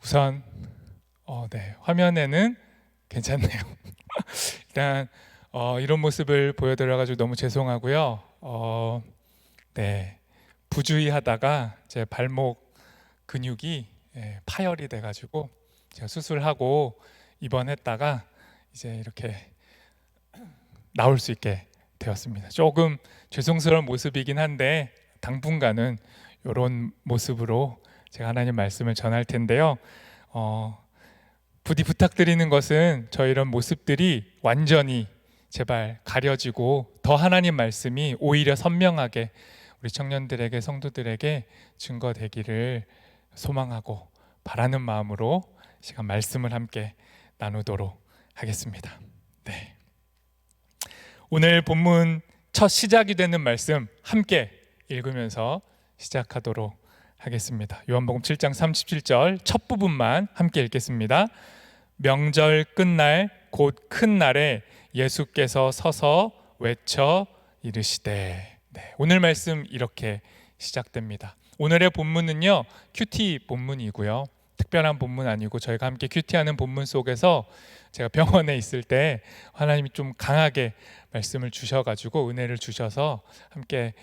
우선 화면에는 괜찮네요. 일단 이런 모습을 보여드려가지고 너무 죄송하고요. 부주의하다가 제 발목 근육이 파열이 돼가지고 제가 수술하고 입원했다가 이제 이렇게 나올 수 있게 되었습니다. 조금 죄송스러운 모습이긴 한데 당분간은 이런 모습으로 제가 하나님 말씀을 전할 텐데요. 부디 부탁드리는 것은 저 이런 모습들이 완전히 제발 가려지고 더 하나님 말씀이 오히려 선명하게 우리 청년들에게, 성도들에게 증거되기를 소망하고 바라는 마음으로 시간 말씀을 함께 나누도록 하겠습니다. 네. 오늘 본문 첫 시작이 되는 말씀 함께 읽으면서 시작하도록 하겠습니다. 요한복음 7장 37절 첫 부분만 함께 읽겠습니다. 명절 끝날 곧 큰 날에 예수께서 서서 외쳐 이르시되. 오늘 말씀 이렇게 시작됩니다. 오늘의 본문은요 큐티 본문이고요, 특별한 본문 아니고 저희가 함께 큐티하는 본문 속에서 제가 병원에 있을 때 하나님이 좀 강하게 말씀을 주셔가지고 은혜를 주셔서 함께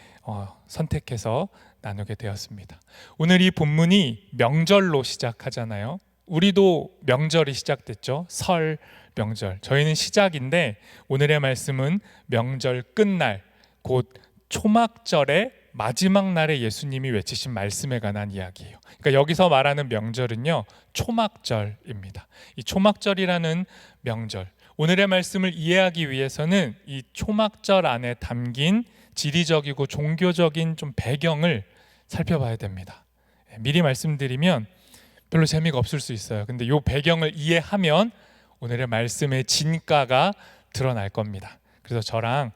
선택해서 나누게 되었습니다. 오늘 이 본문이 명절로 시작하잖아요. 우리도 명절이 시작됐죠. 설 명절. 저희는 시작인데 오늘의 말씀은 명절 끝날 곧 초막절의 마지막 날에 예수님이 외치신 말씀에 관한 이야기예요. 그러니까 여기서 말하는 명절은요 초막절입니다. 이 초막절이라는 명절, 오늘의 말씀을 이해하기 위해서는 이 초막절 안에 담긴 지리적이고 종교적인 좀 배경을 살펴봐야 됩니다. 미리 말씀드리면 별로 재미가 없을 수 있어요. 근데 이 배경을 이해하면 오늘의 말씀의 진가가 드러날 겁니다. 그래서 저랑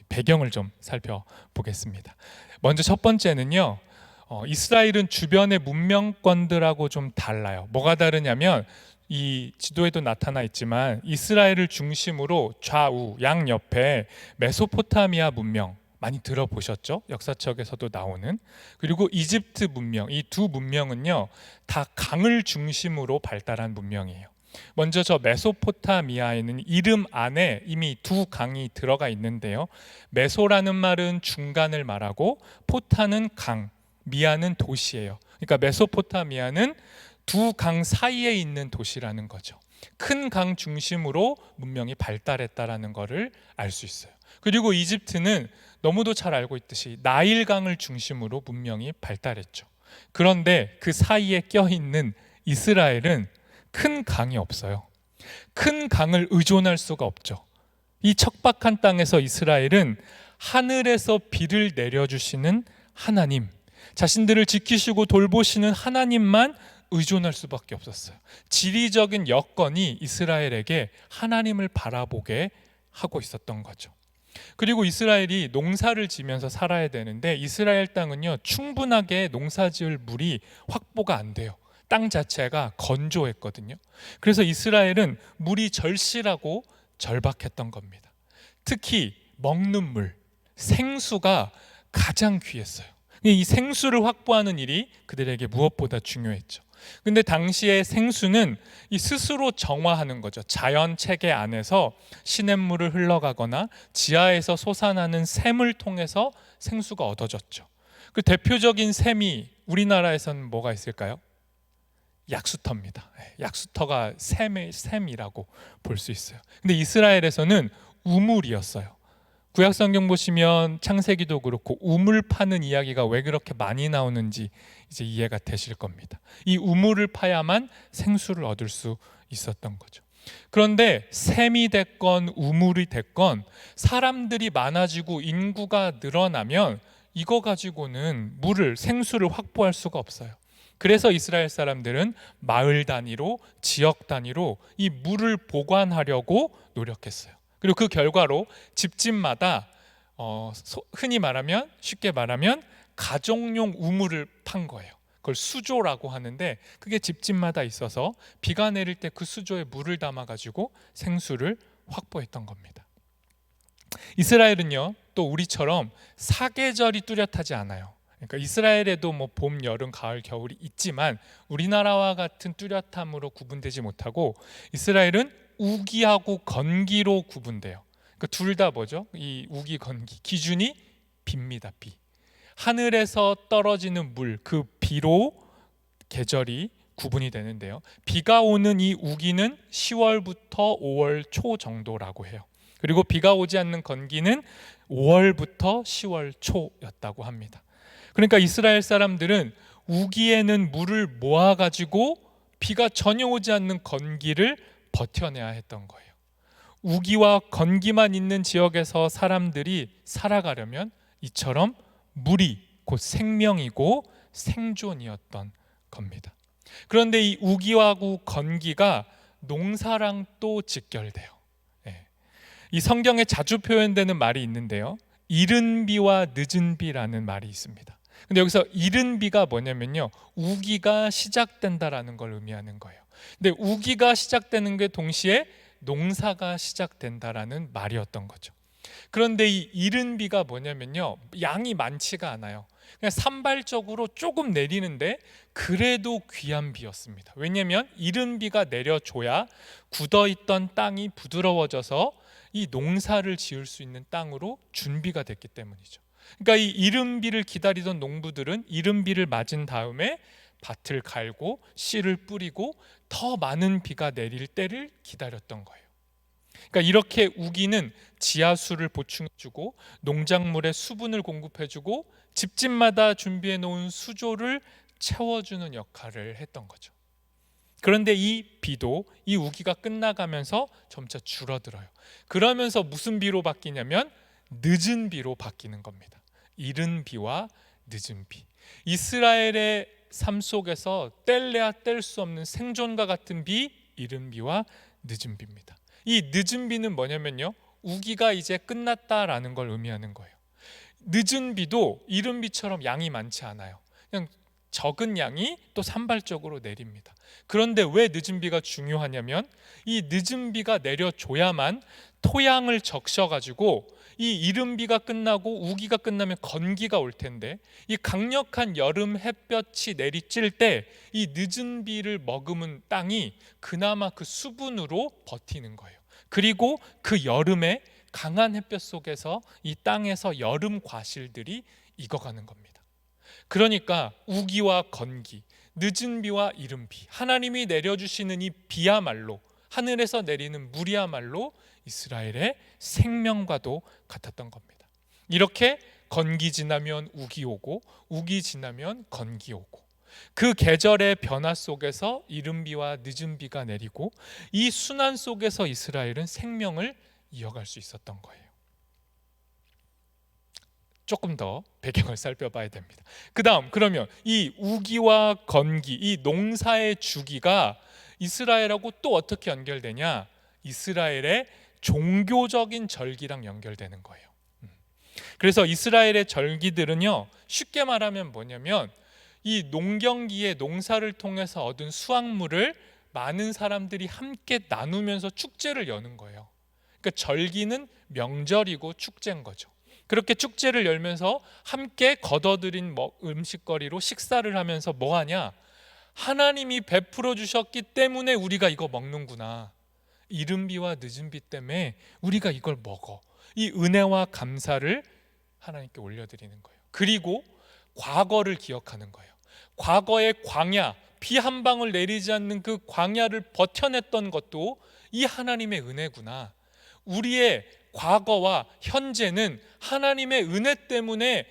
배경을 좀 살펴보겠습니다. 먼저 첫 번째는요, 이스라엘은 주변의 문명권들하고 좀 달라요. 뭐가 다르냐면 이 지도에도 나타나 있지만 이스라엘을 중심으로 좌우 양옆에 메소포타미아 문명 많이 들어보셨죠? 역사책에서도 나오는. 그리고 이집트 문명, 이 두 문명은요 다 강을 중심으로 발달한 문명이에요. 먼저 저 메소포타미아에는 이름 안에 이미 두 강이 들어가 있는데요, 메소라는 말은 중간을 말하고 포타는 강, 미아는 도시예요. 그러니까 메소포타미아는 두 강 사이에 있는 도시라는 거죠. 큰 강 중심으로 문명이 발달했다라는 것을 알 수 있어요. 그리고 이집트는 너무도 잘 알고 있듯이 나일강을 중심으로 문명이 발달했죠. 그런데 그 사이에 껴있는 이스라엘은 큰 강이 없어요. 큰 강을 의존할 수가 없죠. 이 척박한 땅에서 이스라엘은 하늘에서 비를 내려주시는 하나님, 자신들을 지키시고 돌보시는 하나님만 의존할 수밖에 없었어요. 지리적인 여건이 이스라엘에게 하나님을 바라보게 하고 있었던 거죠. 그리고 이스라엘이 농사를 지면서 살아야 되는데 이스라엘 땅은요 충분하게 농사지을 물이 확보가 안 돼요. 땅 자체가 건조했거든요. 그래서 이스라엘은 물이 절실하고 절박했던 겁니다. 특히 먹는 물, 생수가 가장 귀했어요. 이 생수를 확보하는 일이 그들에게 무엇보다 중요했죠. 근데 당시의 생수는 이 스스로 정화하는 거죠. 자연 체계 안에서 시냇물을 흘러가거나 지하에서 솟아나는 샘을 통해서 생수가 얻어졌죠. 그 대표적인 샘이 우리나라에서는 뭐가 있을까요? 약수터입니다. 약수터가 샘이라고 볼 수 있어요. 근데 이스라엘에서는 우물이었어요. 구약 성경 보시면 창세기도 그렇고 우물 파는 이야기가 왜 그렇게 많이 나오는지 이제 이해가 되실 겁니다. 이 우물을 파야만 생수를 얻을 수 있었던 거죠. 그런데 샘이 됐건 우물이 됐건 사람들이 많아지고 인구가 늘어나면 이거 가지고는 생수를 확보할 수가 없어요. 그래서 이스라엘 사람들은 마을 단위로, 지역 단위로 이 물을 보관하려고 노력했어요. 그리고 그 결과로 집집마다 흔히 말하면, 쉽게 말하면 가정용 우물을 판 거예요. 그걸 수조라고 하는데 그게 집집마다 있어서 비가 내릴 때 그 수조에 물을 담아가지고 생수를 확보했던 겁니다. 이스라엘은요 또 우리처럼 사계절이 뚜렷하지 않아요. 그러니까 이스라엘에도 뭐 봄, 여름, 가을, 겨울이 있지만 우리나라와 같은 뚜렷함으로 구분되지 못하고 이스라엘은 우기하고 건기로 구분돼요. 그러니까 둘 다 뭐죠? 이 우기, 건기 기준이 비입니다. 비. 하늘에서 떨어지는 물, 그 비로 계절이 구분이 되는데요. 비가 오는 이 우기는 10월부터 5월 초 정도라고 해요. 그리고 비가 오지 않는 건기는 5월부터 10월 초였다고 합니다. 그러니까 이스라엘 사람들은 우기에는 물을 모아가지고 비가 전혀 오지 않는 건기를 버텨내야 했던 거예요. 우기와 건기만 있는 지역에서 사람들이 살아가려면 이처럼 물이 곧 생명이고 생존이었던 겁니다. 그런데 이 우기와 건기가 농사랑 또 직결돼요. 이 성경에 자주 표현되는 말이 있는데요. 이른 비와 늦은 비라는 말이 있습니다. 근데 여기서 이른 비가 뭐냐면요, 우기가 시작된다라는 걸 의미하는 거예요. 근데 우기가 시작되는 게 동시에 농사가 시작된다라는 말이었던 거죠. 그런데 이 이른 비가 뭐냐면요, 양이 많지가 않아요. 그냥 산발적으로 조금 내리는데 그래도 귀한 비였습니다. 왜냐하면 이른 비가 내려줘야 굳어있던 땅이 부드러워져서 이 농사를 지을 수 있는 땅으로 준비가 됐기 때문이죠. 그러니까 이 이른 비를 기다리던 농부들은 이른 비를 맞은 다음에 밭을 갈고 씨를 뿌리고 더 많은 비가 내릴 때를 기다렸던 거예요. 그러니까 이렇게 우기는 지하수를 보충해주고 농작물에 수분을 공급해주고 집집마다 준비해 놓은 수조를 채워주는 역할을 했던 거죠. 그런데 이 비도 이 우기가 끝나가면서 점차 줄어들어요. 그러면서 무슨 비로 바뀌냐면 늦은 비로 바뀌는 겁니다. 이른 비와 늦은 비. 이스라엘의 삶 속에서 뗄래야 뗄 수 없는 생존과 같은 비, 이른 비와 늦은 비입니다. 이 늦은 비는 뭐냐면요, 우기가 이제 끝났다라는 걸 의미하는 거예요. 늦은 비도 이른 비처럼 양이 많지 않아요. 그냥 적은 양이 또 산발적으로 내립니다. 그런데 왜 늦은 비가 중요하냐면 이 늦은 비가 내려줘야만 토양을 적셔가지고 이 이른 비가 끝나고 우기가 끝나면 건기가 올 텐데 이 강력한 여름 햇볕이 내리칠 때 이 늦은 비를 머금은 땅이 그나마 그 수분으로 버티는 거예요. 그리고 그 여름에 강한 햇볕 속에서 이 땅에서 여름 과실들이 익어가는 겁니다. 그러니까 우기와 건기, 늦은 비와 이른 비, 하나님이 내려주시는 이 비야말로, 하늘에서 내리는 물이야말로 이스라엘의 생명과도 같았던 겁니다. 이렇게 건기 지나면 우기 오고 우기 지나면 건기 오고 그 계절의 변화 속에서 이른 비와 늦은 비가 내리고 이 순환 속에서 이스라엘은 생명을 이어갈 수 있었던 거예요. 조금 더 배경을 살펴봐야 됩니다. 그 다음, 그러면 이 우기와 건기, 이 농사의 주기가 이스라엘하고 또 어떻게 연결되냐? 이스라엘의 종교적인 절기랑 연결되는 거예요. 그래서 이스라엘의 절기들은요, 쉽게 말하면 뭐냐면 이 농경기에 농사를 통해서 얻은 수확물을 많은 사람들이 함께 나누면서 축제를 여는 거예요. 그러니까 절기는 명절이고 축제인 거죠. 그렇게 축제를 열면서 함께 걷어들인 음식거리로 식사를 하면서 뭐 하냐? 하나님이 베풀어 주셨기 때문에 우리가 이거 먹는구나. 이른 비와 늦은 비 때문에 우리가 이걸 먹어. 이 은혜와 감사를 하나님께 올려드리는 거예요. 그리고 과거를 기억하는 거예요. 과거의 광야, 비 한 방울 내리지 않는 그 광야를 버텨냈던 것도 이 하나님의 은혜구나. 우리의 과거와 현재는 하나님의 은혜 때문에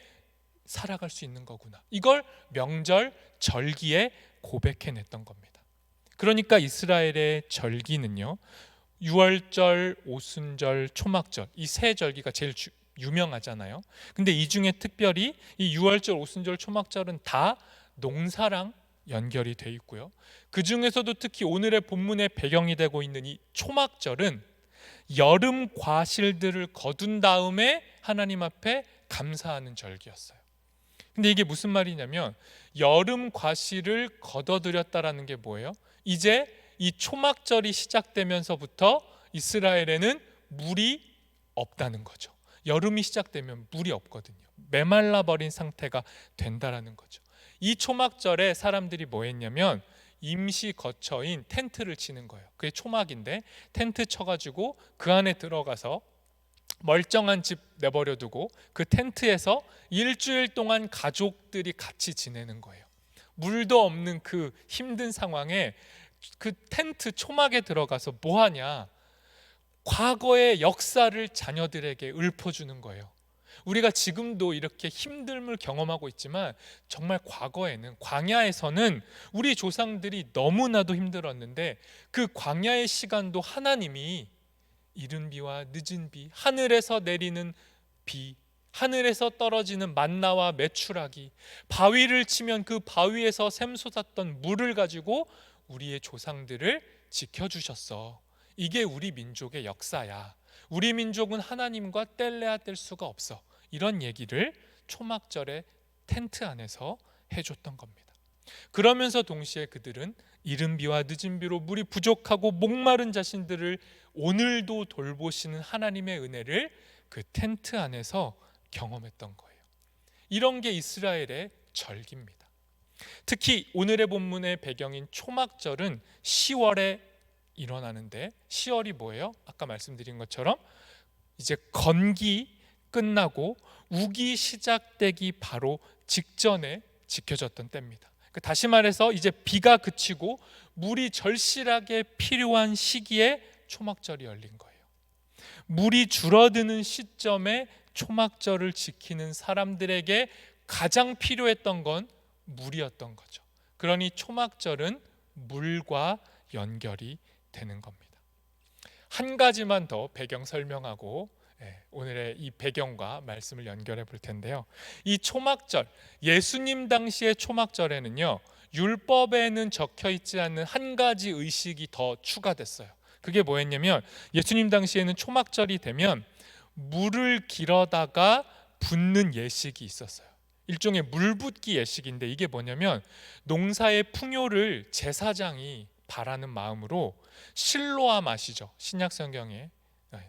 살아갈 수 있는 거구나. 이걸 명절, 절기에 고백해냈던 겁니다. 그러니까 이스라엘의 절기는요, 유월절, 오순절, 초막절, 이 세 절기가 제일 유명하잖아요. 근데 이 중에 특별히 이 유월절, 오순절, 초막절은 다 농사랑 연결이 돼 있고요. 그 중에서도 특히 오늘의 본문의 배경이 되고 있는 이 초막절은 여름 과실들을 거둔 다음에 하나님 앞에 감사하는 절기였어요. 근데 이게 무슨 말이냐면 여름 과실을 거둬들였다라는 게 뭐예요? 이제 이 초막절이 시작되면서부터 이스라엘에는 물이 없다는 거죠. 여름이 시작되면 물이 없거든요. 메말라 버린 상태가 된다라는 거죠. 이 초막절에 사람들이 뭐 했냐면 임시 거처인 텐트를 치는 거예요. 그게 초막인데 텐트 쳐가지고 그 안에 들어가서 멀쩡한 집 내버려 두고 그 텐트에서 일주일 동안 가족들이 같이 지내는 거예요. 물도 없는 그 힘든 상황에 그 텐트 초막에 들어가서 뭐 하냐? 과거의 역사를 자녀들에게 읊어주는 거예요. 우리가 지금도 이렇게 힘듦을 경험하고 있지만 정말 과거에는, 광야에서는 우리 조상들이 너무나도 힘들었는데 그 광야의 시간도 하나님이 이른 비와 늦은 비, 하늘에서 내리는 비, 하늘에서 떨어지는 만나와 메추라기, 바위를 치면 그 바위에서 샘솟았던 물을 가지고 우리의 조상들을 지켜주셨어. 이게 우리 민족의 역사야. 우리 민족은 하나님과 뗄래야 뗄 수가 없어. 이런 얘기를 초막절에 텐트 안에서 해줬던 겁니다. 그러면서 동시에 그들은 이른 비와 늦은 비로 물이 부족하고 목마른 자신들을 오늘도 돌보시는 하나님의 은혜를 그 텐트 안에서 경험했던 거예요. 이런 게 이스라엘의 절기입니다. 특히 오늘의 본문의 배경인 초막절은 10월에 일어나는데 10월이 뭐예요? 아까 말씀드린 것처럼 이제 건기 끝나고 우기 시작되기 바로 직전에 지켜졌던 때입니다. 다시 말해서 이제 비가 그치고 물이 절실하게 필요한 시기에 초막절이 열린 거예요. 물이 줄어드는 시점에 초막절을 지키는 사람들에게 가장 필요했던 건 물이었던 거죠. 그러니 초막절은 물과 연결이 되는 겁니다. 한 가지만 더 배경 설명하고 오늘의 이 배경과 말씀을 연결해 볼 텐데요. 이 초막절, 예수님 당시의 초막절에는요, 율법에는 적혀 있지 않는 한 가지 의식이 더 추가됐어요. 그게 뭐였냐면 예수님 당시에는 초막절이 되면 물을 길어다가 붓는 예식이 있었어요. 일종의 물붓기 예식인데 이게 뭐냐면 농사의 풍요를 제사장이 바라는 마음으로 실로암 아시죠? 신약 성경에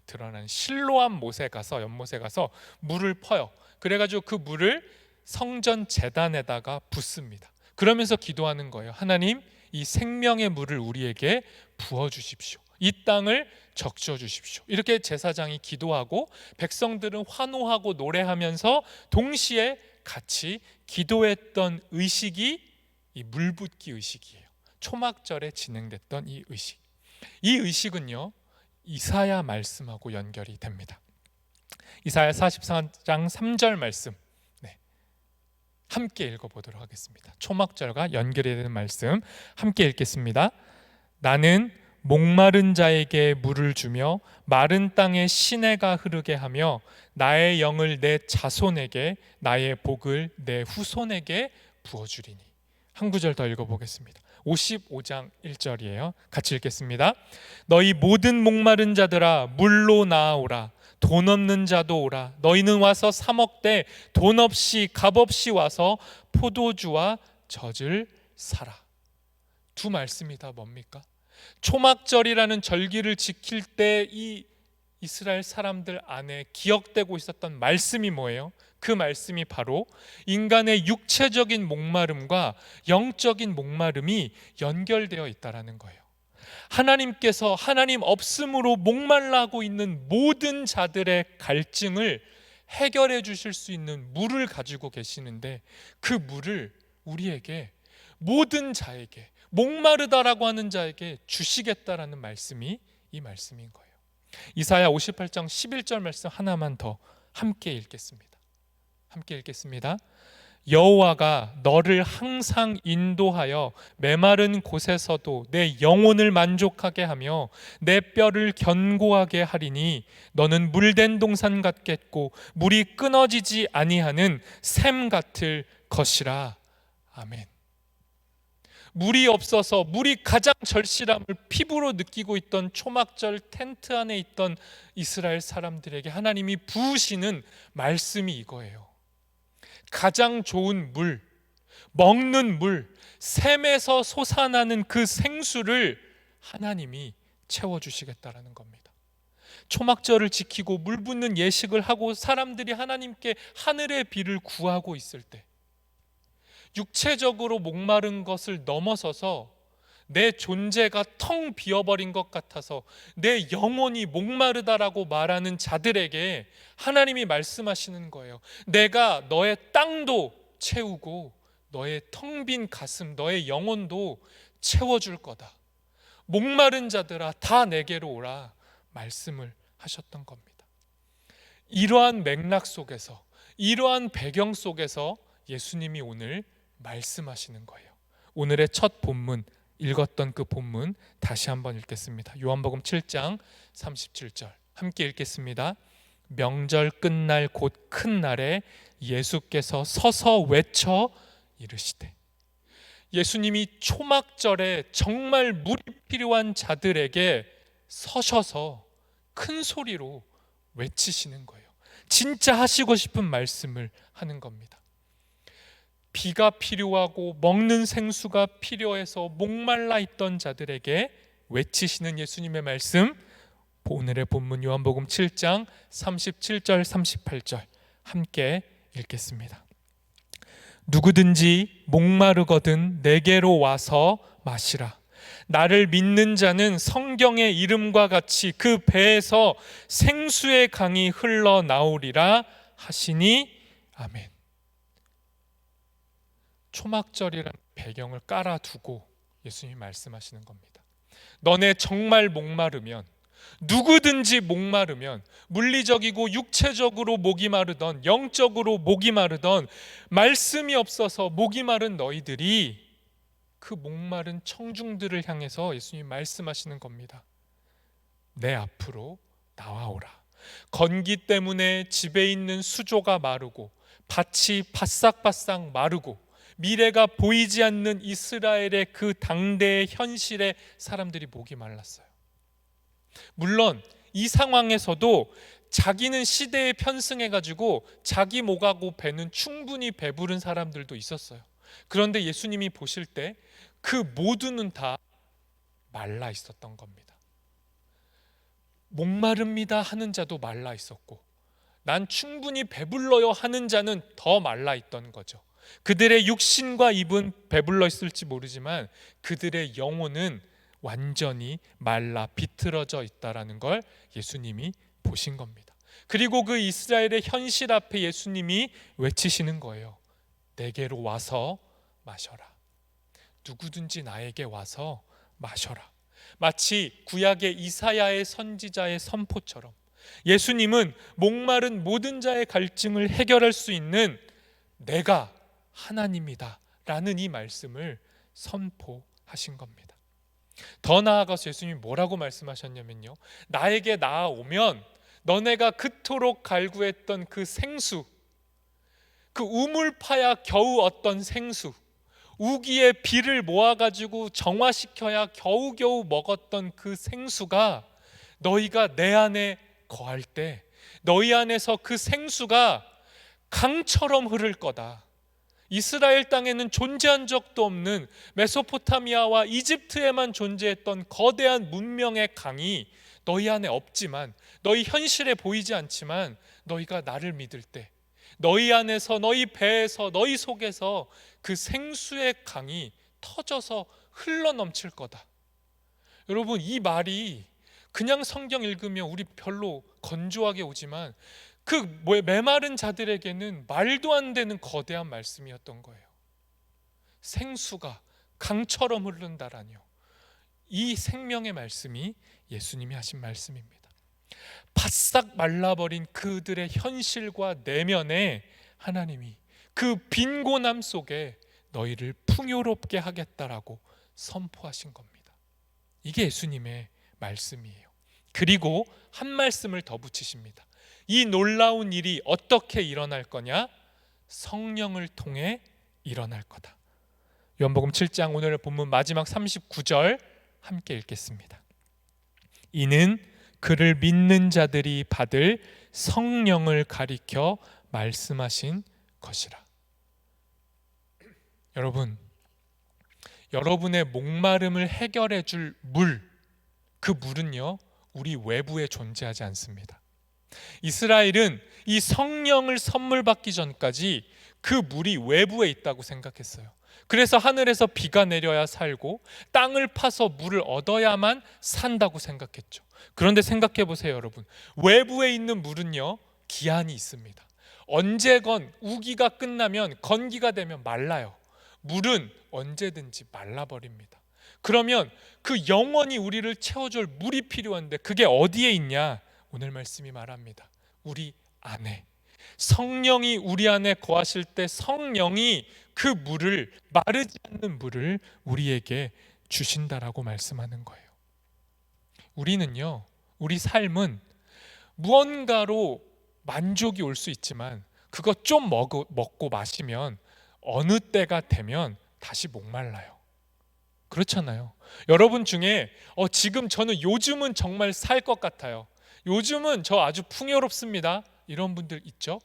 드러난 실로암 못에 가서, 연못에 가서 물을 퍼요. 그래가지고 그 물을 성전 제단에다가 붓습니다. 그러면서 기도하는 거예요. 하나님, 이 생명의 물을 우리에게 부어주십시오. 이 땅을 적셔 주십시오. 이렇게 제사장이 기도하고 백성들은 환호하고 노래하면서 동시에 같이 기도했던 의식이 이 물붓기 의식이에요. 초막절에 진행됐던 이 의식. 이 의식은요, 이사야 말씀하고 연결이 됩니다. 이사야 44장 3절 말씀, 함께 읽어보도록 하겠습니다. 초막절과 연결이 되는 말씀 함께 읽겠습니다. 나는 목마른 자에게 물을 주며 마른 땅에 시내가 흐르게 하며 나의 영을 내 자손에게, 나의 복을 내 후손에게 부어주리니. 한 구절 더 읽어보겠습니다. 55장 1절이에요. 같이 읽겠습니다. 너희 모든 목마른 자들아 물로 나아오라. 돈 없는 자도 오라. 너희는 와서 사 먹되 돈 없이 값 없이 와서 포도주와 젖을 사라. 두 말씀이 다 뭡니까? 초막절이라는 절기를 지킬 때 이 이스라엘 사람들 안에 기억되고 있었던 말씀이 뭐예요? 그 말씀이 바로 인간의 육체적인 목마름과 영적인 목마름이 연결되어 있다는 거예요. 하나님께서 하나님 없음으로 목말라하고 있는 모든 자들의 갈증을 해결해 주실 수 있는 물을 가지고 계시는데 그 물을 우리에게, 모든 자에게, 목마르다라고 하는 자에게 주시겠다라는 말씀이 이 말씀인 거예요. 이사야 58장 11절 말씀 하나만 더 함께 읽겠습니다. 함께 읽겠습니다. 여호와가 너를 항상 인도하여 메마른 곳에서도 내 영혼을 만족하게 하며 내 뼈를 견고하게 하리니 너는 물된 동산 같겠고 물이 끊어지지 아니하는 샘 같을 것이라. 아멘. 물이 없어서 물이 가장 절실함을 피부로 느끼고 있던 초막절 텐트 안에 있던 이스라엘 사람들에게 하나님이 부으시는 말씀이 이거예요. 가장 좋은 물, 먹는 물, 샘에서 솟아나는 그 생수를 하나님이 채워주시겠다라는 겁니다. 초막절을 지키고 물 붓는 예식을 하고 사람들이 하나님께 하늘의 비를 구하고 있을 때, 육체적으로 목마른 것을 넘어서서 내 존재가 텅 비어버린 것 같아서 내 영혼이 목마르다라고 말하는 자들에게 하나님이 말씀하시는 거예요. 내가 너의 땅도 채우고 너의 텅 빈 가슴, 너의 영혼도 채워줄 거다. 목마른 자들아 다 내게로 오라 말씀을 하셨던 겁니다. 이러한 맥락 속에서, 이러한 배경 속에서 예수님이 오늘 말씀하시는 거예요. 오늘의 첫 본문, 읽었던 그 본문 다시 한번 읽겠습니다. 요한복음 7장 37절 함께 읽겠습니다. 명절 끝날 곧 큰 날에 예수께서 서서 외쳐 이르시되, 예수님이 초막절에 정말 물이 필요한 자들에게 서셔서 큰 소리로 외치시는 거예요. 진짜 하시고 싶은 말씀을 하는 겁니다. 비가 필요하고 먹는 생수가 필요해서 목말라 있던 자들에게 외치시는 예수님의 말씀, 오늘의 본문 요한복음 7장 37절 38절 함께 읽겠습니다. 누구든지 목마르거든 내게로 와서 마시라. 나를 믿는 자는 성경의 이름과 같이 그 배에서 생수의 강이 흘러나오리라 하시니 아멘. 초막절이라는 배경을 깔아두고 예수님이 말씀하시는 겁니다. 너네 정말 목마르면, 누구든지 목마르면, 물리적이고 육체적으로 목이 마르던 영적으로 목이 마르던 말씀이 없어서 목이 마른 너희들이 그 목마른 청중들을 향해서 예수님이 말씀하시는 겁니다. 내 앞으로 나와오라. 건기 때문에 집에 있는 수조가 마르고 밭이 바싹바싹 마르고 미래가 보이지 않는 이스라엘의 그 당대의 현실에 사람들이 목이 말랐어요. 물론 이 상황에서도 자기는 시대에 편승해가지고 자기 목하고 배는 충분히 배부른 사람들도 있었어요. 그런데 예수님이 보실 때 그 모두는 다 말라 있었던 겁니다. 목마릅니다 하는 자도 말라 있었고, 난 충분히 배불러요 하는 자는 더 말라 있던 거죠. 그들의 육신과 입은 배불러 있을지 모르지만 그들의 영혼은 완전히 말라 비틀어져 있다라는 걸 예수님이 보신 겁니다. 그리고 그 이스라엘의 현실 앞에 예수님이 외치시는 거예요. 내게로 와서 마셔라. 누구든지 나에게 와서 마셔라. 마치 구약의 이사야의 선지자의 선포처럼 예수님은 목마른 모든 자의 갈증을 해결할 수 있는 내가 하나님이다 라는 이 말씀을 선포하신 겁니다. 더 나아가서 예수님이 뭐라고 말씀하셨냐면요, 나에게 나아오면 너네가 그토록 갈구했던 그 생수, 그 우물 파야 겨우 얻던 생수, 우기에 비를 모아가지고 정화시켜야 겨우겨우 먹었던 그 생수가 너희가 내 안에 거할 때 너희 안에서 그 생수가 강처럼 흐를 거다. 이스라엘 땅에는 존재한 적도 없는 메소포타미아와 이집트에만 존재했던 거대한 문명의 강이 너희 안에 없지만, 너희 현실에 보이지 않지만 너희가 나를 믿을 때 너희 안에서, 너희 배에서, 너희 속에서 그 생수의 강이 터져서 흘러넘칠 거다. 여러분, 이 말이 그냥 성경 읽으면 우리 별로 건조하게 오지만 그 메마른 자들에게는 말도 안 되는 거대한 말씀이었던 거예요. 생수가 강처럼 흐른다라뇨. 이 생명의 말씀이 예수님이 하신 말씀입니다. 바싹 말라버린 그들의 현실과 내면에 하나님이 그 빈곤함 속에 너희를 풍요롭게 하겠다라고 선포하신 겁니다. 이게 예수님의 말씀이에요. 그리고 한 말씀을 더 붙이십니다. 이 놀라운 일이 어떻게 일어날 거냐? 성령을 통해 일어날 거다. 요한복음 7장 오늘의 본문 마지막 39절 함께 읽겠습니다. 이는 그를 믿는 자들이 받을 성령을 가리켜 말씀하신 것이라. 여러분, 여러분의 목마름을 해결해 줄 물, 그 물은요 우리 외부에 존재하지 않습니다. 이스라엘은 이 성령을 선물 받기 전까지 그 물이 외부에 있다고 생각했어요. 그래서 하늘에서 비가 내려야 살고 땅을 파서 물을 얻어야만 산다고 생각했죠. 그런데 생각해 보세요, 여러분. 외부에 있는 물은요, 기한이 있습니다. 언제건 우기가 끝나면 건기가 되면 말라요. 물은 언제든지 말라버립니다. 그러면 그 영원히 우리를 채워줄 물이 필요한데 그게 어디에 있냐? 오늘 말씀이 말합니다. 우리 안에. 성령이 우리 안에 거하실 때 성령이 그 물을, 마르지 않는 물을 우리에게 주신다라고 말씀하는 거예요. 우리는요, 우리 삶은 무언가로 만족이 올 수 있지만 그거 좀 먹고 마시면 어느 때가 되면 다시 목말라요. 그렇잖아요. 여러분 중에 지금 저는 요즘은 정말 살 것 같아요. 요즘은 저 아주 풍요롭습니다. 이런 분들 있죠?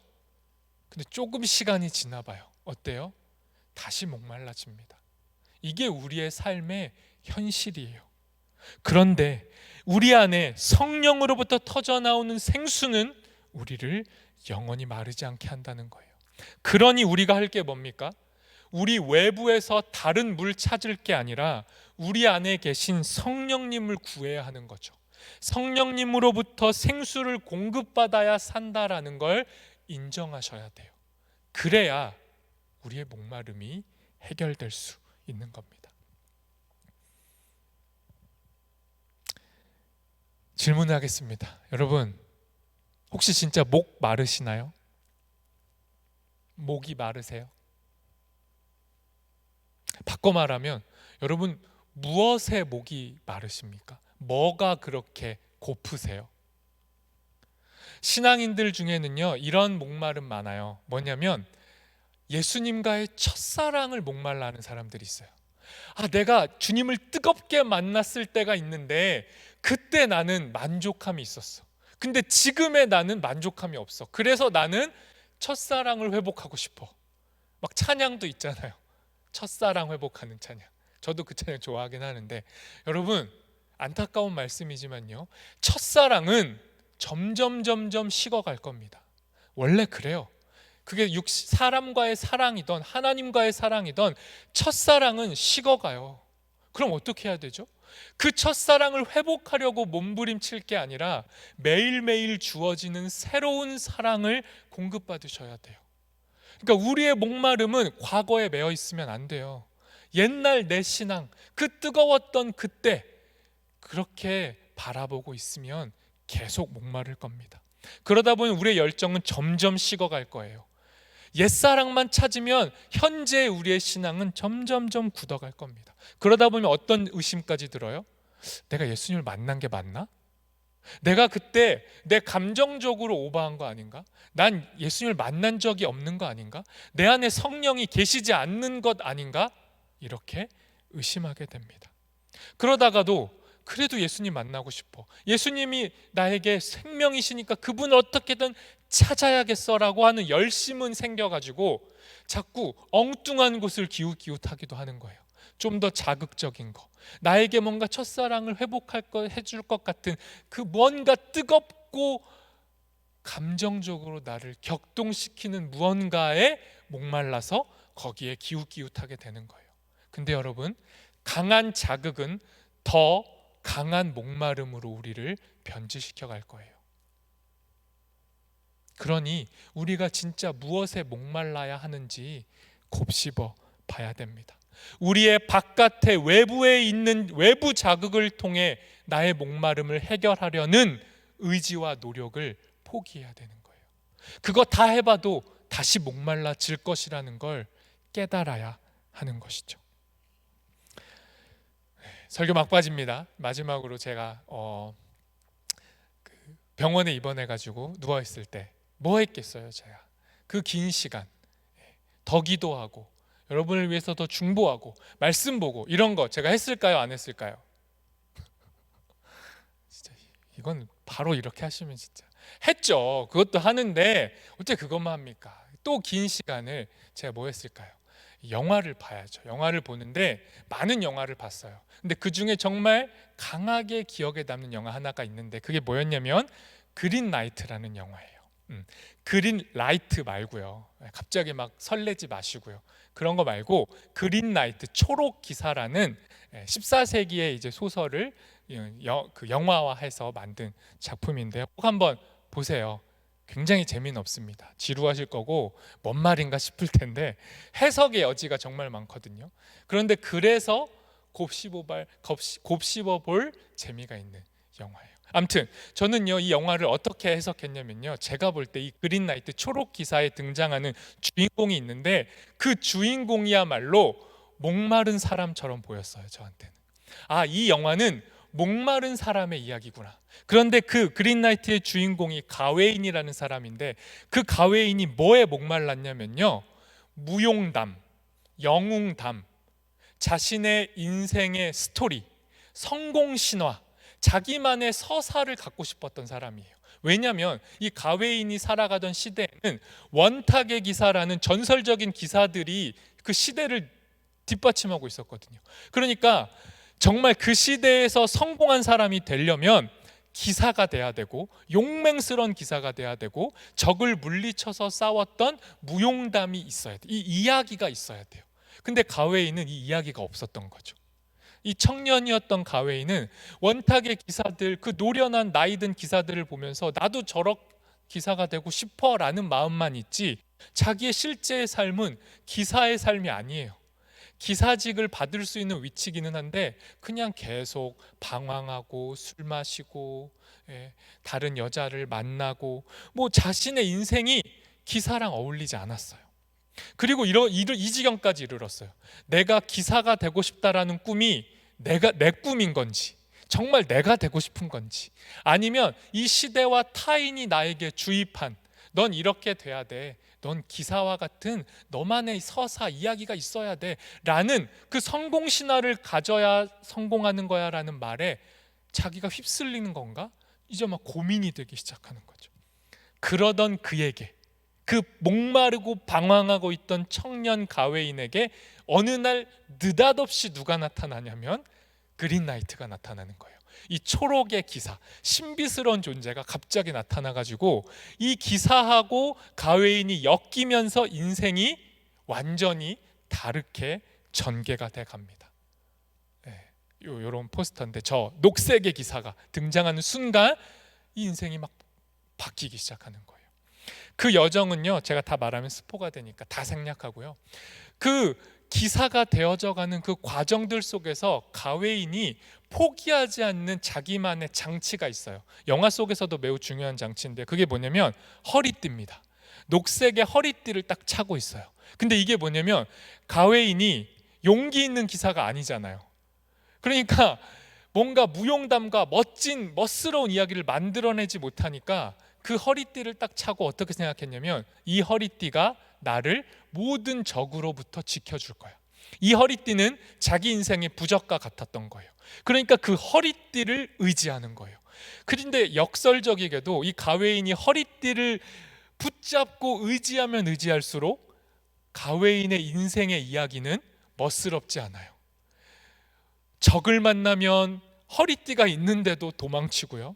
근데 조금 시간이 지나 봐요. 어때요? 다시 목말라집니다. 이게 우리의 삶의 현실이에요. 그런데 우리 안에 성령으로부터 터져나오는 생수는 우리를 영원히 마르지 않게 한다는 거예요. 그러니 우리가 할 게 뭡니까? 우리 외부에서 다른 물 찾을 게 아니라 우리 안에 계신 성령님을 구해야 하는 거죠. 성령님으로부터 생수를 공급받아야 산다라는 걸 인정하셔야 돼요. 그래야 우리의 목마름이 해결될 수 있는 겁니다. 질문하겠습니다. 여러분, 혹시 진짜 목 마르시나요? 목이 마르세요? 바꿔 말하면 여러분 무엇에 목이 마르십니까? 뭐가 그렇게 고프세요? 신앙인들 중에는요 이런 목마름 많아요. 뭐냐면 예수님과의 첫사랑을 목말라 하는 사람들이 있어요. 내가 주님을 뜨겁게 만났을 때가 있는데 그때 나는 만족함이 있었어. 근데 지금의 나는 만족함이 없어. 그래서 나는 첫사랑을 회복하고 싶어. 막 찬양도 있잖아요. 첫사랑 회복하는 찬양. 저도 그 찬양 좋아하긴 하는데 여러분 안타까운 말씀이지만요 첫사랑은 점점 식어갈 겁니다. 원래 그래요. 그게 사람과의 사랑이든 하나님과의 사랑이든 첫사랑은 식어가요. 그럼 어떻게 해야 되죠? 그 첫사랑을 회복하려고 몸부림칠 게 아니라 매일매일 주어지는 새로운 사랑을 공급받으셔야 돼요. 그러니까 우리의 목마름은 과거에 매여 있으면 안 돼요. 옛날 내 신앙, 그 뜨거웠던 그때 그렇게 바라보고 있으면 계속 목마를 겁니다. 그러다 보면 우리의 열정은 점점 식어갈 거예요. 옛사랑만 찾으면 현재 우리의 신앙은 점점 굳어갈 겁니다. 그러다 보면 어떤 의심까지 들어요? 내가 예수님을 만난 게 맞나? 내가 그때 내 감정적으로 오버한 거 아닌가? 난 예수님을 만난 적이 없는 거 아닌가? 내 안에 성령이 계시지 않는 것 아닌가? 이렇게 의심하게 됩니다. 그러다가도 그래도 예수님 만나고 싶어. 예수님이 나에게 생명이시니까 그분을 어떻게든 찾아야겠어라고 하는 열심은 생겨가지고 자꾸 엉뚱한 곳을 기웃기웃하기도 하는 거예요. 좀 더 자극적인 거, 나에게 뭔가 첫사랑을 회복할 거 해줄 것 같은 그 뭔가 뜨겁고 감정적으로 나를 격동시키는 무언가에 목말라서 거기에 기웃기웃하게 되는 거예요. 근데 여러분, 강한 자극은 더 강한 목마름으로 우리를 변질시켜 갈 거예요. 그러니 우리가 진짜 무엇에 목말라야 하는지 곱씹어 봐야 됩니다. 우리의 바깥에 외부에 있는 외부 자극을 통해 나의 목마름을 해결하려는 의지와 노력을 포기해야 되는 거예요. 그거 다 해봐도 다시 목말라질 것이라는 걸 깨달아야 하는 것이죠. 설교 막바지입니다. 마지막으로 제가 병원에 입원해가지고 누워있을 때 뭐 했겠어요? 제가 그 긴 시간 더 기도하고 여러분을 위해서 더 중보하고 말씀 보고 이런 거 제가 했을까요? 안 했을까요? 진짜 이건 바로 이렇게 하시면 진짜 했죠. 그것도 하는데 어째 그것만 합니까? 또 긴 시간을 제가 뭐 했을까요? 영화를 봐야죠. 영화를 보는데 많은 영화를 봤어요. 근데 그 중에 정말 강하게 기억에 남는 영화 하나가 있는데 그게 뭐였냐면 그린 라이트라는 영화예요. 그린 라이트 말고요. 갑자기 막 설레지 마시고요. 그런 거 말고 그린 라이트, 초록 기사라는 14세기의 이제 소설을 그 영화화해서 만든 작품인데요. 꼭 한번 보세요. 굉장히 재미는 없습니다. 지루하실 거고 뭔 말인가 싶을 텐데 해석의 여지가 정말 많거든요. 그런데 그래서 곱씹어볼 재미가 있는 영화예요. 아무튼 저는요 이 영화를 어떻게 해석했냐면요, 제가 볼 때 이 그린라이트 초록 기사에 등장하는 주인공이 있는데 그 주인공이야말로 목마른 사람처럼 보였어요. 저한테는 이 영화는 목마른 사람의 이야기구나. 그런데 그 그린라이트의 주인공이 가웨인이라는 사람인데 그 가웨인이 뭐에 목말랐냐면요, 무용담, 영웅담, 자신의 인생의 스토리, 성공신화, 자기만의 서사를 갖고 싶었던 사람이에요. 왜냐하면 이 가웨인이 살아가던 시대에는 원탁의 기사라는 전설적인 기사들이 그 시대를 뒷받침하고 있었거든요. 그러니까 정말 그 시대에서 성공한 사람이 되려면 기사가 돼야 되고 용맹스러운 기사가 돼야 되고 적을 물리쳐서 싸웠던 무용담이 있어야 돼요. 이 이야기가 있어야 돼요. 근데 가웨이는 이 이야기가 없었던 거죠. 이 청년이었던 가웨이는 원탁의 기사들, 그 노련한 나이든 기사들을 보면서 나도 저런 기사가 되고 싶어라는 마음만 있지 자기의 실제의 삶은 기사의 삶이 아니에요. 기사직을 받을 수 있는 위치기는 한데 그냥 계속 방황하고 술 마시고 다른 여자를 만나고 뭐 자신의 인생이 기사랑 어울리지 않았어요. 그리고 이 지경까지 이르렀어요. 내가 기사가 되고 싶다라는 꿈이 내 꿈인 건지 정말 내가 되고 싶은 건지 아니면 이 시대와 타인이 나에게 주입한 넌 이렇게 돼야 돼, 넌 기사와 같은 너만의 서사 이야기가 있어야 돼 라는 그 성공 신화를 가져야 성공하는 거야 라는 말에 자기가 휩쓸리는 건가? 이제 막 고민이 되기 시작하는 거죠. 그러던 그에게, 그 목마르고 방황하고 있던 청년 가웨인에게 어느 날 느닷없이 누가 나타나냐면 그린라이트가 나타나는 거예요. 이 초록의 기사, 신비스러운 존재가 갑자기 나타나가지고 이 기사하고 가웨인이 엮이면서 인생이 완전히 다르게 전개가 돼 갑니다. 요런 포스터인데 저 녹색의 기사가 등장하는 순간 이 인생이 막 바뀌기 시작하는 거예요. 그 여정은요, 제가 다 말하면 스포가 되니까 다 생략하고요, 그 기사가 되어져 가는 그 과정들 속에서 가웨인이 포기하지 않는 자기만의 장치가 있어요. 영화 속에서도 매우 중요한 장치인데 그게 뭐냐면 허리띠입니다. 녹색의 허리띠를 딱 차고 있어요. 근데 이게 뭐냐면 가웨인이 용기 있는 기사가 아니잖아요. 그러니까 뭔가 무용담과 멋진 멋스러운 이야기를 만들어내지 못하니까 그 허리띠를 딱 차고 어떻게 생각했냐면 이 허리띠가 나를 모든 적으로부터 지켜줄 거야. 이 허리띠는 자기 인생의 부적과 같았던 거예요. 그러니까 그 허리띠를 의지하는 거예요. 그런데 역설적이게도 이 가웨인이 허리띠를 붙잡고 의지하면 의지할수록 가웨인의 인생의 이야기는 멋스럽지 않아요. 적을 만나면 허리띠가 있는데도 도망치고요,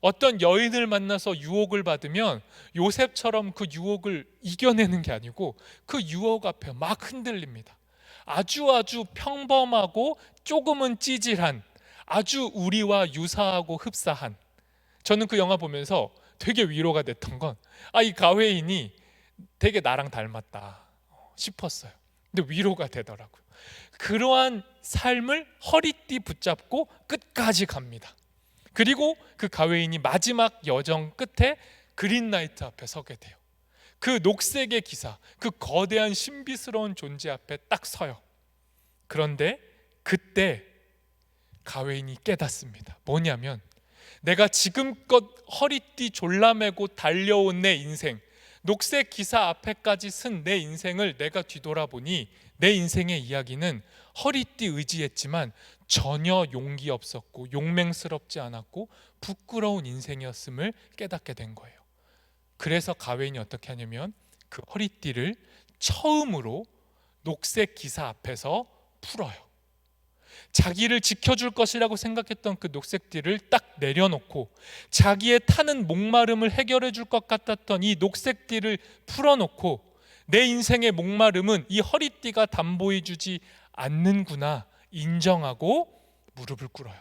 어떤 여인을 만나서 유혹을 받으면 요셉처럼 그 유혹을 이겨내는 게 아니고 그 유혹 앞에 막 흔들립니다. 아주 평범하고 조금은 찌질한, 아주 우리와 유사하고 흡사한, 저는 그 영화 보면서 되게 위로가 됐던 건 이 가웨인이 되게 나랑 닮았다 싶었어요. 근데 위로가 되더라고요. 그러한 삶을 허리띠 붙잡고 끝까지 갑니다. 그리고 그 가웨인이 마지막 여정 끝에 그린라이트 앞에 서게 돼요. 그 녹색의 기사, 그 거대한 신비스러운 존재 앞에 딱 서요. 그런데 그때 가웨인이 깨닫습니다. 뭐냐면 내가 지금껏 허리띠 졸라매고 달려온 내 인생, 녹색 기사 앞에까지 쓴 내 인생을 내가 뒤돌아보니 내 인생의 이야기는 허리띠 의지했지만 전혀 용기 없었고 용맹스럽지 않았고 부끄러운 인생이었음을 깨닫게 된 거예요. 그래서 가웨인이 어떻게 하냐면 그 허리띠를 처음으로 녹색 기사 앞에서 풀어요. 자기를 지켜줄 것이라고 생각했던 그 녹색띠를 딱 내려놓고 자기의 타는 목마름을 해결해 줄 것 같았던 이 녹색띠를 풀어놓고 내 인생의 목마름은 이 허리띠가 담보해 주지 않는구나 인정하고 무릎을 꿇어요.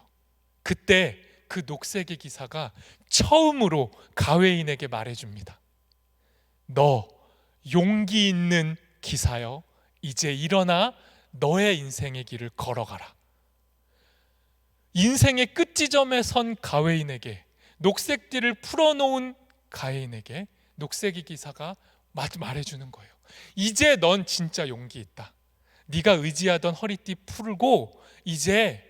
그때 그 녹색의 기사가 처음으로 가웨인에게 말해줍니다. 너 용기 있는 기사여, 이제 일어나 너의 인생의 길을 걸어가라. 인생의 끝지점에 선 가웨인에게, 녹색띠를 풀어놓은 가웨인에게 녹색의 기사가 말해주는 거예요. 이제 넌 진짜 용기 있다. 네가 의지하던 허리띠 풀고 이제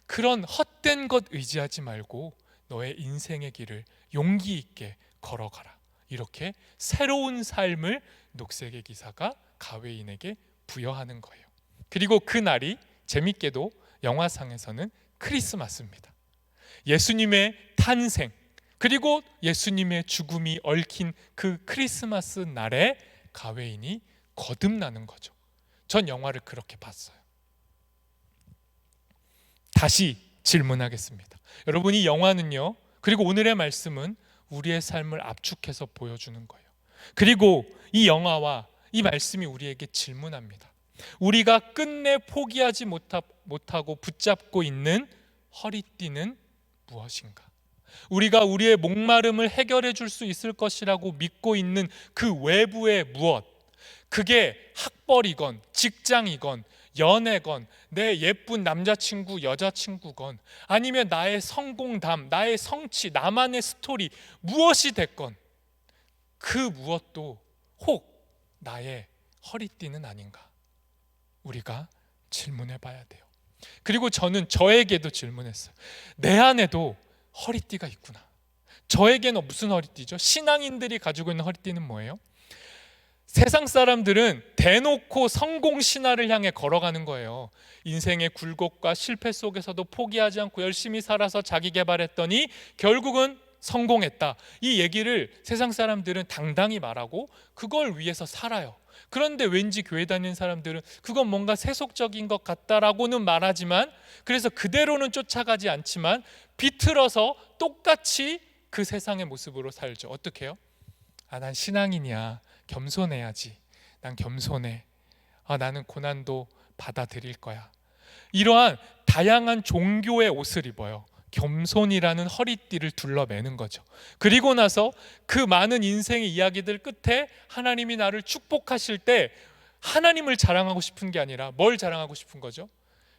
그런 헛된 것 의지하지 말고 너의 인생의 길을 용기 있게 걸어가라. 이렇게 새로운 삶을 녹색의 기사가 가웨인에게 부여하는 거예요. 그리고 그날이 재밌게도 영화상에서는 크리스마스입니다. 예수님의 탄생 그리고 예수님의 죽음이 얽힌 그 크리스마스 날에 가웨인이 거듭나는 거죠. 전 영화를 그렇게 봤어요. 다시 질문하겠습니다. 여러분, 이 영화는요, 그리고 오늘의 말씀은 우리의 삶을 압축해서 보여주는 거예요. 그리고 이 영화와 이 말씀이 우리에게 질문합니다. 우리가 끝내 포기하지 못하고 붙잡고 있는 허리띠는 무엇인가? 우리가 우리의 목마름을 해결해 줄 수 있을 것이라고 믿고 있는 그 외부의 무엇, 그게 학벌이건 직장이건 연애건 내 예쁜 남자친구 여자친구건 아니면 나의 성공담, 나의 성취, 나만의 스토리, 무엇이 됐건 그 무엇도 혹 나의 허리띠는 아닌가? 우리가 질문해 봐야 돼요. 그리고 저는 저에게도 질문했어요. 내 안에도 허리띠가 있구나. 저에게는 무슨 허리띠죠? 신앙인들이 가지고 있는 허리띠는 뭐예요? 세상 사람들은 대놓고 성공 신화를 향해 걸어가는 거예요. 인생의 굴곡과 실패 속에서도 포기하지 않고 열심히 살아서 자기 개발했더니 결국은 성공했다. 이 얘기를 세상 사람들은 당당히 말하고 그걸 위해서 살아요. 그런데 왠지 교회 다니는 사람들은 그건 뭔가 세속적인 것 같다라고는 말하지만, 그래서 그대로는 쫓아가지 않지만 비틀어서 똑같이 그 세상의 모습으로 살죠. 어떻게 해요? 난 신앙인이야. 겸손해야지. 난 겸손해. 나는 고난도 받아들일 거야. 이러한 다양한 종교의 옷을 입어요. 겸손이라는 허리띠를 둘러매는 거죠. 그리고 나서 그 많은 인생의 이야기들 끝에 하나님이 나를 축복하실 때 하나님을 자랑하고 싶은 게 아니라 뭘 자랑하고 싶은 거죠?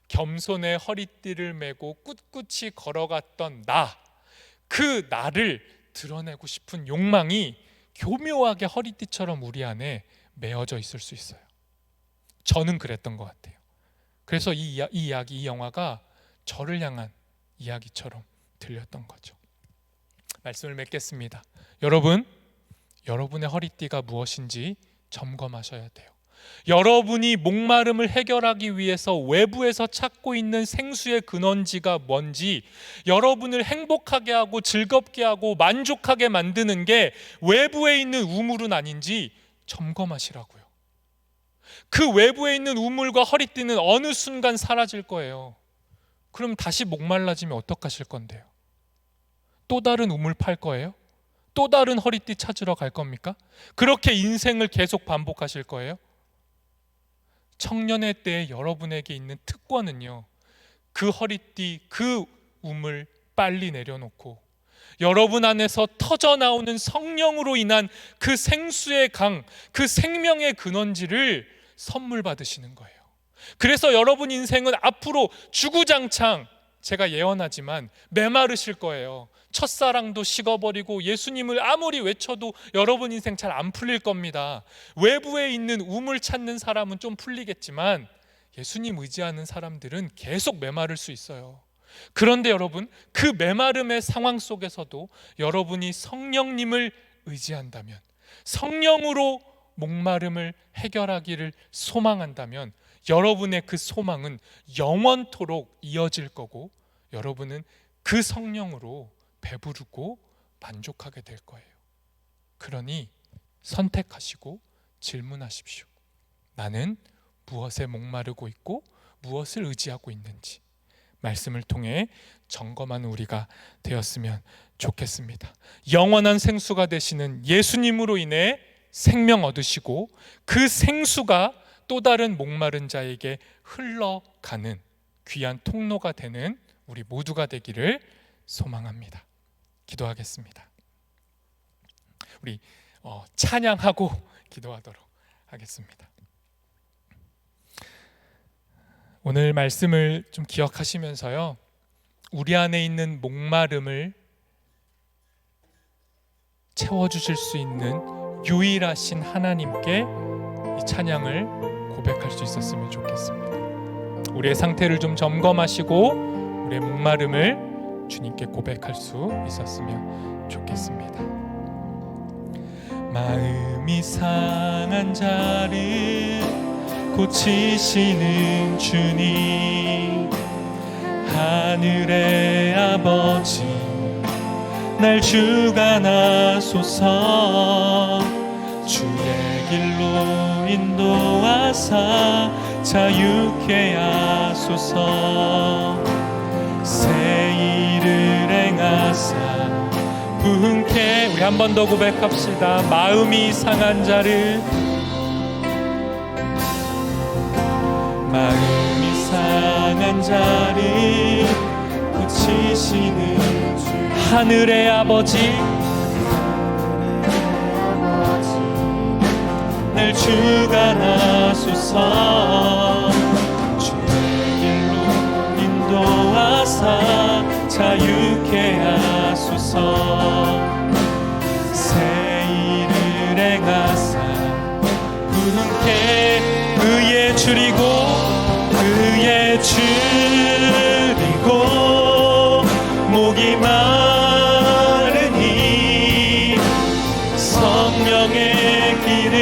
겸손의 허리띠를 메고 꿋꿋이 걸어갔던 그 나를 드러내고 싶은 욕망이 교묘하게 허리띠처럼 우리 안에 메어져 있을 수 있어요. 저는 그랬던 것 같아요. 그래서 이 이야기, 이 영화가 저를 향한 이야기처럼 들렸던 거죠. 말씀을 맺겠습니다. 여러분, 여러분의 허리띠가 무엇인지 점검하셔야 돼요. 여러분이 목마름을 해결하기 위해서 외부에서 찾고 있는 생수의 근원지가 뭔지, 여러분을 행복하게 하고 즐겁게 하고 만족하게 만드는 게 외부에 있는 우물은 아닌지 점검하시라고요. 그 외부에 있는 우물과 허리띠는 어느 순간 사라질 거예요. 그럼 다시 목말라지면 어떡하실 건데요? 또 다른 우물 팔 거예요? 또 다른 허리띠 찾으러 갈 겁니까? 그렇게 인생을 계속 반복하실 거예요? 청년의 때에 여러분에게 있는 특권은요, 그 허리띠, 그 우물 빨리 내려놓고 여러분 안에서 터져나오는 성령으로 인한 그 생수의 강, 그 생명의 근원지를 선물 받으시는 거예요. 그래서 여러분 인생은 앞으로 주구장창, 제가 예언하지만 메마르실 거예요. 첫사랑도 식어버리고 예수님을 아무리 외쳐도 여러분 인생 잘 안 풀릴 겁니다. 외부에 있는 우물 찾는 사람은 좀 풀리겠지만 예수님 의지하는 사람들은 계속 메마를 수 있어요. 그런데 여러분, 그 메마름의 상황 속에서도 여러분이 성령님을 의지한다면, 성령으로 목마름을 해결하기를 소망한다면 여러분의 그 소망은 영원토록 이어질 거고 여러분은 그 성령으로 배부르고 만족하게 될 거예요. 그러니 선택하시고 질문하십시오. 나는 무엇에 목마르고 있고 무엇을 의지하고 있는지 말씀을 통해 점검하는 우리가 되었으면 좋겠습니다. 영원한 생수가 되시는 예수님으로 인해 생명 얻으시고 그 생수가 또 다른 목마른 자에게 흘러가는 귀한 통로가 되는 우리 모두가 되기를 소망합니다. 기도하겠습니다. 우리 찬양하고 기도하도록 하겠습니다. 오늘 말씀을 좀 기억하시면서요, 우리 안에 있는 목마름을 채워주실 수 있는 유일하신 하나님께 이 찬양을 고백할 수 있었으면 좋겠습니다. 우리의 상태를 좀 점검하시고 우리의 목마름을 주님께 고백할 수 있었으면 좋겠습니다. 마음이 상한 자를 고치시는 주님, 하늘의 아버지 날 주관하소서. 주의 길로 인도하사 자유케 하소서. 새 일을 행하사 부흥케. 우리 한 번 더 고백합시다. 마음이 상한 자를, 마음이 상한 자를 고치시는 주, 하늘의 아버지 날 주관하소서. 주의 길로 인도하사 자유케 하소서. 새 일을 행하사 부흥케. 의에 줄이고 의에 줄이고 목이 마르니 성령의 길을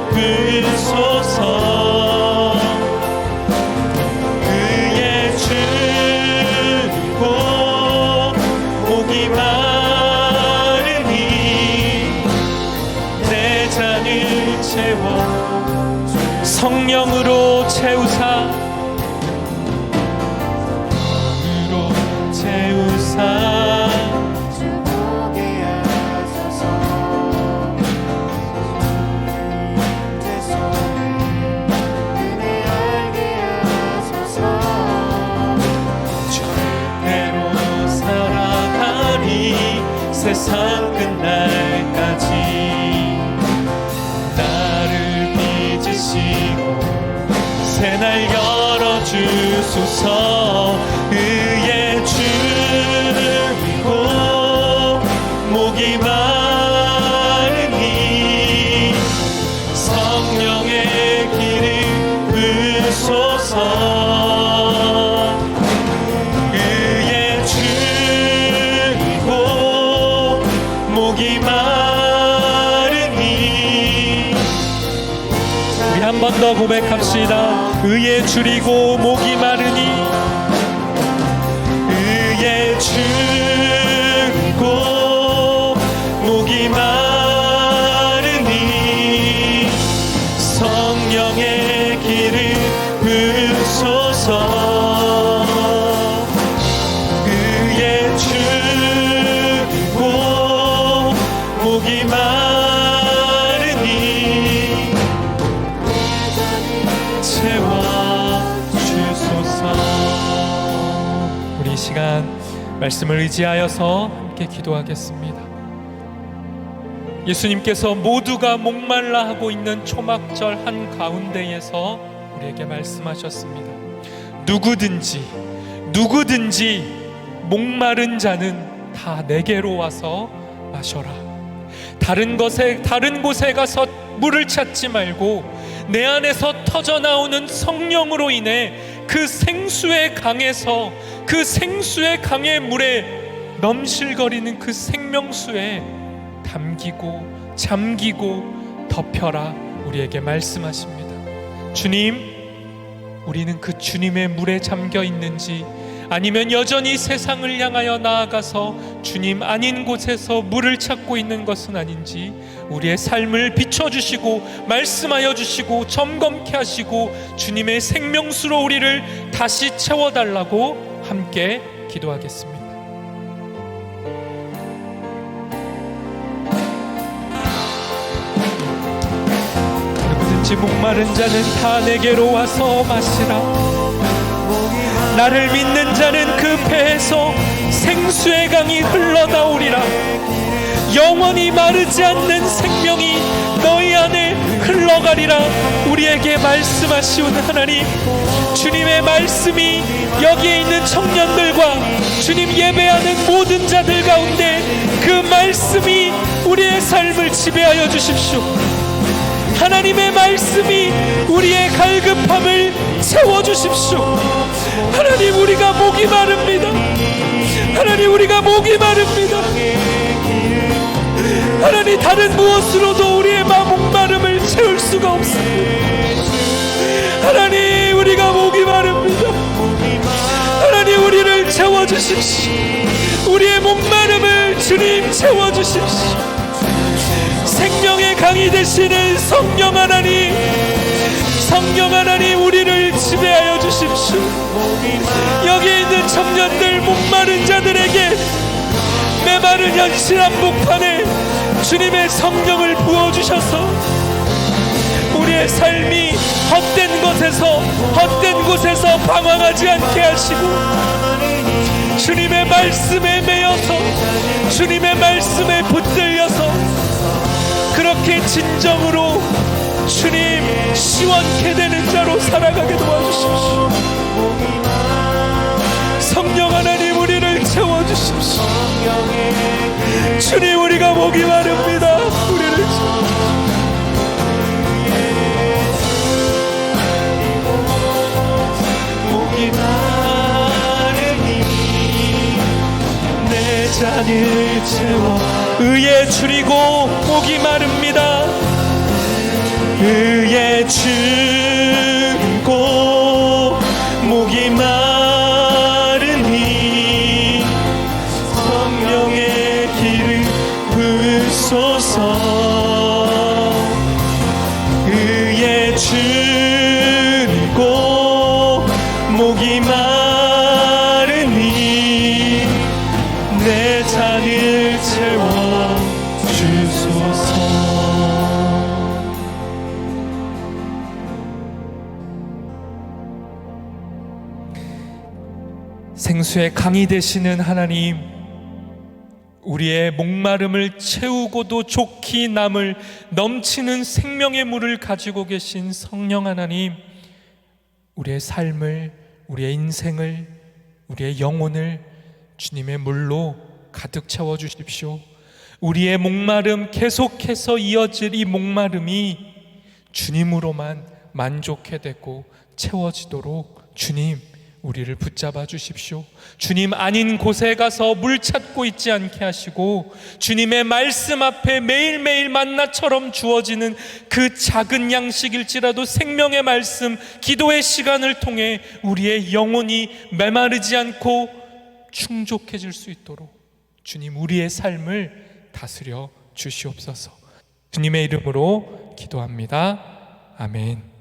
부으소서. 의에 줄이고 목이 마르니 내 잔을 채워 성령으로 채우사, 성령으로 채우사. 주보게 하소서. 은혜 알게 하소서. 절대로 살아가니 세상 끝날까지 새날 열어주소서. 의에 줄이고 목이 마르니 성령의 길을 부으소서. 의에 줄이고 목이 마르니. 우리 한 번 더 고백합시다. 의에 줄이고 목이 마르니, 의에 줄이고 목이 마르니 성령의 길을 부으소서. 의에 줄이고 목이 마르니 채워주소서. 우리 이 시간 말씀을 의지하여서 함께 기도하겠습니다. 예수님께서 모두가 목말라 하고 있는 초막절 한가운데에서 우리에게 말씀하셨습니다. 누구든지 목마른 자는 다 내게로 와서 마셔라. 다른 곳에 가서 물을 찾지 말고 내 안에서 터져나오는 성령으로 인해 그 생수의 강에서, 그 생수의 강의 물에 넘실거리는 그 생명수에 담기고 잠기고 덮여라 우리에게 말씀하십니다. 주님, 우리는 그 주님의 물에 잠겨 있는지 아니면 여전히 세상을 향하여 나아가서 주님 아닌 곳에서 물을 찾고 있는 것은 아닌지 우리의 삶을 비춰주시고 말씀하여 주시고 점검케 하시고 주님의 생명수로 우리를 다시 채워달라고 함께 기도하겠습니다. 누구든지 목마른 자는 다 내게로 와서 마시라. 나를 믿는 자는 그 배에서 생수의 강이 흘러나오리라. 영원히 마르지 않는 생명이 너희 안에 흘러가리라. 우리에게 말씀하시는 하나님, 주님의 말씀이 여기에 있는 청년들과 주님 예배하는 모든 자들 가운데 그 말씀이 우리의 삶을 지배하여 주십시오. 하나님의 말씀이 우리의 갈급함을 채워주십시오. 하나님, 우리가 목이 마릅니다. 하나님, 우리가 목이 마릅니다. 하나님, 다른 무엇으로도 우리의 목마름을 채울 수가 없습니다. 하나님, 우리가 목이 마릅니다. 하나님, 우리를 채워주십시오. 우리의 목마름을 주님 채워주십시오. 생명의 강이 되시는 성령 하나님, 성령 하나님, 우리를 지배하여 주십시오. 여기 있는 청년들, 목마른 자들에게 메마른 현실 한복판에 주님의 성령을 부어주셔서 우리의 삶이 헛된 곳에서 방황하지 않게 하시고 주님의 말씀에 매여서 주님의 말씀에 붙들려서 그렇게 진정으로 주님 시원케 되는 자로 살아가게 도와주십시오. 성령 하나님, 우리를 채워주십시오. 주님, 우리가 목이 마릅니다. 우리를 채워주십시오. 목이 마르니 내 잔을 채워 의에 줄이고 목이 마릅니다. 의에 줄이고 목이 마르니 성령의 길을 부으소서. 의에 줄이고 목이 마르니 내 잔을 채워 주소서. 생수의 강이 되시는 하나님, 우리의 목마름을 채우고도 좋게 남을 넘치는 생명의 물을 가지고 계신 성령 하나님, 우리의 삶을, 우리의 인생을, 우리의 영혼을 주님의 물로 가득 채워주십시오. 우리의 목마름, 계속해서 이어질 이 목마름이 주님으로만 만족해 되고 채워지도록 주님, 우리를 붙잡아 주십시오. 주님 아닌 곳에 가서 물 찾고 있지 않게 하시고 주님의 말씀 앞에 매일매일 만나처럼 주어지는 그 작은 양식일지라도 생명의 말씀, 기도의 시간을 통해 우리의 영혼이 메마르지 않고 충족해질 수 있도록 주님, 우리의 삶을 다스려 주시옵소서. 주님의 이름으로 기도합니다. 아멘.